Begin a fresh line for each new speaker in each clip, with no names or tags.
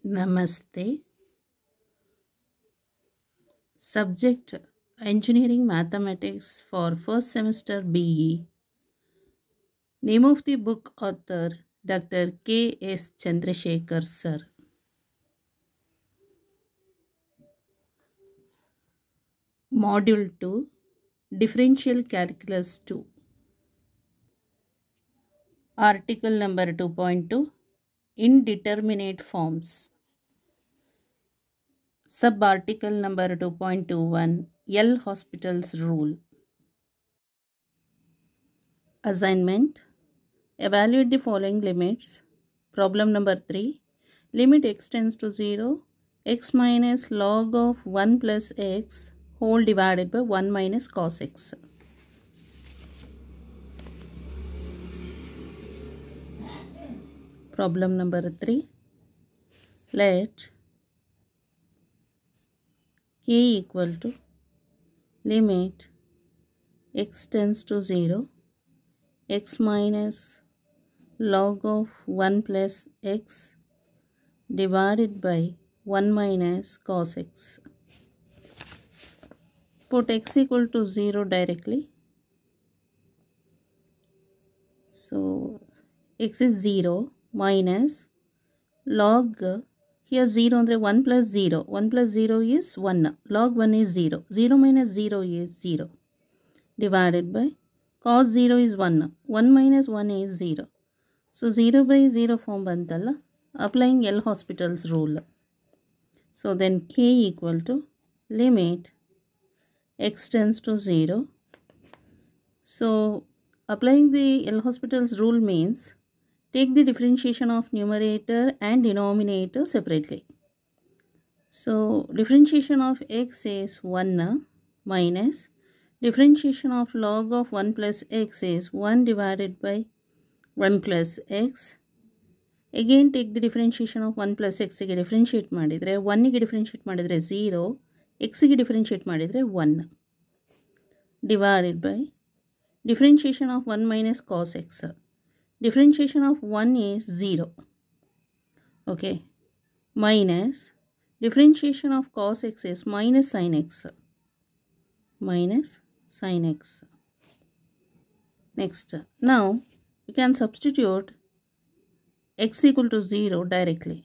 Namaste. Subject Engineering Mathematics for first semester BE. Name of the book author Dr. K.S. Chandrasekhar sir. Module 2 Differential Calculus 2. Article number 2.2 Indeterminate Forms. Subarticle number 2.21 L'Hospital's Rule. Assignment. Evaluate the following limits. Problem number 3. Limit x tends to 0, x minus log of 1 plus x whole divided by 1 minus cos x. Problem number 3. Let k equal to limit x tends to 0, x minus log of 1 plus x divided by 1 minus cos x. Put x equal to 0 directly. So x is 0 minus log, here 0 andre 1 plus 0. 1 plus 0 is 1. Log 1 is 0. 0 minus 0 is 0. Divided by cos 0 is 1. 1 minus 1 is 0. So 0 by 0 form bantalla. Applying L'Hospital's rule. So then k equal to limit x tends to 0. So applying the L'Hospital's rule means take the differentiation of numerator and denominator separately. So differentiation of x is 1 minus differentiation of log of 1 plus x is 1 divided by 1 plus x. Again take the differentiation of 1 plus x ಗೆ differentiate ಮಾಡಿದರೆ 1 ಗೆ differentiate ಮಾಡಿದರೆ 0, x ಗೆ differentiate ಮಾಡಿದರೆ 1 divided by differentiation of 1 minus cos x. Differentiation of 1 is 0. Okay. Minus differentiation of cos x is minus sin x. Minus sin x. Next. Now you can substitute x equal to 0 directly.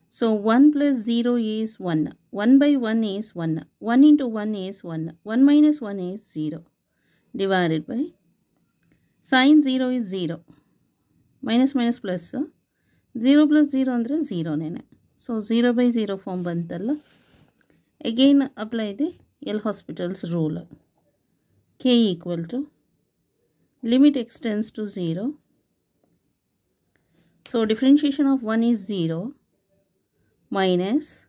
So 1 plus 0 is 1. 1 by 1 is 1. 1 into 1 is 1. 1 minus 1 is 0. Divided by sin 0 is 0. Minus minus plus 0 plus 0 andre 0 nene. So 0 by 0 form bantalla. Again apply the L'Hospital's rule. K equal to limit x tends to 0. So differentiation of 1 is 0 minus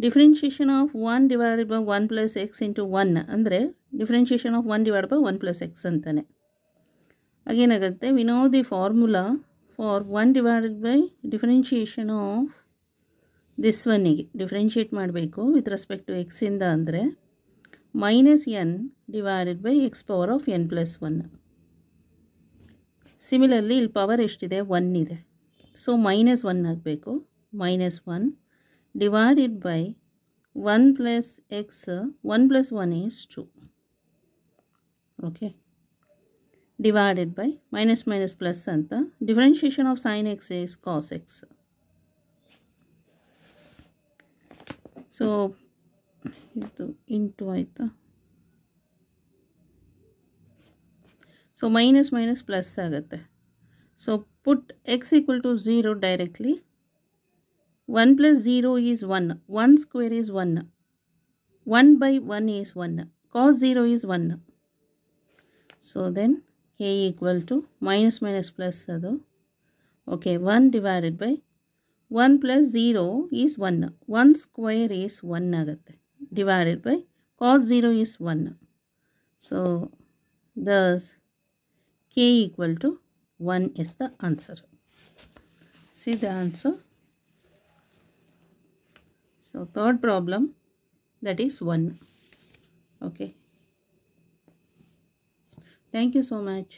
differentiation of 1 divided by 1 plus x into 1 andre differentiation of 1 divided by 1 plus x antane. Again agatte we know the formula for 1 divided by differentiation of this one ಗೆ differentiate ಮಾಡಬೇಕು with respect to x ಇಂದ ಅಂದರೆ minus n divided by x power of n plus 1. Similarly ಇಲ್ಲಿ power ಎಷ್ಟಿದೆ 1 ಇದೆ. So minus 1 ಆಗಬೇಕು. Minus 1 divided by 1 plus x. 1 plus 1 is 2. Okay. Divided by minus minus plus ಅಂತ differentiation of sin x is cos x. So into ಆಯ್ತಾ. So minus minus plus ಆಗುತ್ತೆ. So put x equal to 0 directly. 1 plus 0 is 1. 1 square is 1. 1 by 1 is 1. Cos 0 is 1. So then k equal to minus minus plus adu. Okay, 1 divided by 1 plus 0 is 1. 1 square is 1 ಆಗುತ್ತೆ. Divided by cos 0 is 1. So thus k equal to 1 is the answer. See the answer. So third problem, that is 1. Okay. Thank you so much.